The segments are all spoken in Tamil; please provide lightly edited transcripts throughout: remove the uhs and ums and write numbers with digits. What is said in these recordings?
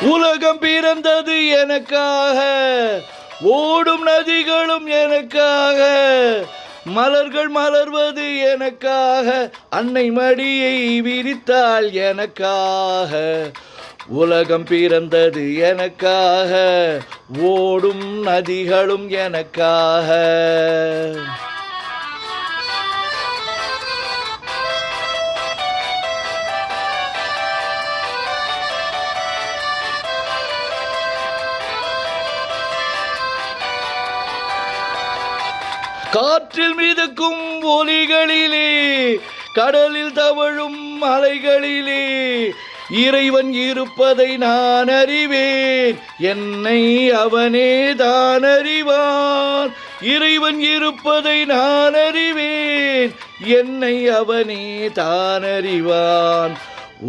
உலகம் பிறந்தது எனக்காக, ஓடும் நதிகளும் எனக்காக, மலர்கள் மலர்வது எனக்காக, அன்னை மடியை விரித்தாள் எனக்காக. உலகம் பிறந்தது எனக்காக, ஓடும் நதிகளும் எனக்காக. காற்றில் மிதக்கும் ஒலிகளிலே, கடலில் தவழும் அலைகளிலே, இறைவன் இருப்பதை நான் அறிவேன், என்னை அவனே தான் அறிவான். இறைவன் இருப்பதை நான் அறிவேன், என்னை அவனே தான் அறிவான்.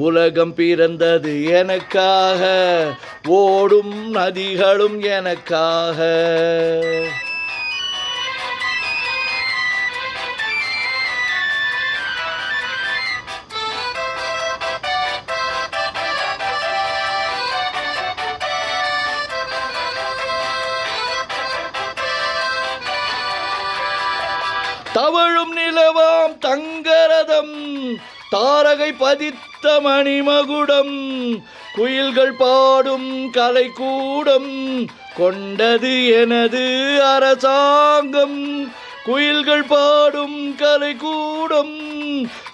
உலகம் பிறந்தது எனக்காக, ஓடும் நதிகளும் எனக்காக. தவழும் நிலவாம் தங்கரதம், தாரகை பதித்த மணிமகுடம், குயில்கள் பாடும் கலைக்கூடம், கொண்டது எனது அரசாங்கம். குயில்கள் பாடும் கலைக்கூடம்,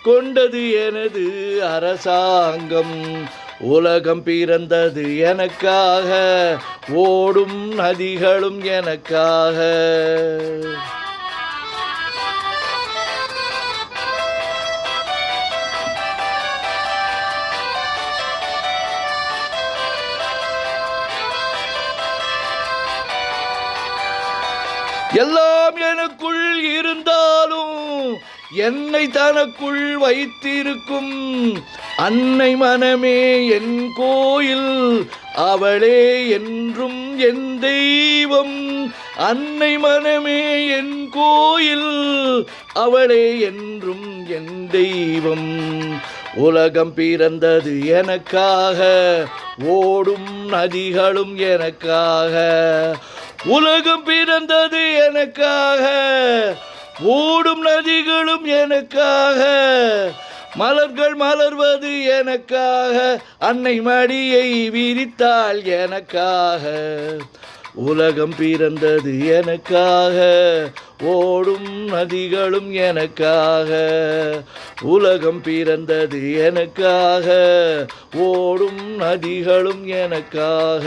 கொண்டது எனது அரசாங்கம். உலகம் பிறந்தது எனக்காக, ஓடும் நதிகளும் எனக்காக. எல்லாம் எனக்குள் இருந்தாலும் என்னை தனக்குள் வைத்திருக்கும் அன்னை மனமே என் கோயில், அவளே என்றும் என் தெய்வம். அன்னை மனமே என் கோயில், அவளே என்றும் என் தெய்வம். உலகம் பிறந்தது எனக்காக, ஓடும் நதிகளும் எனக்காக. உலகம் பிறந்தது எனக்காக, ஓடும் நதிகளும் எனக்காக, மலர்கள் மலர்வது எனக்காக, அன்னை மடியை விரித்தாள் எனக்காக. உலகம் பிறந்தது எனக்காக, ஓடும் நதிகளும் எனக்காக. உலகம் பிறந்தது எனக்காக, ஓடும் நதிகளும் எனக்காக.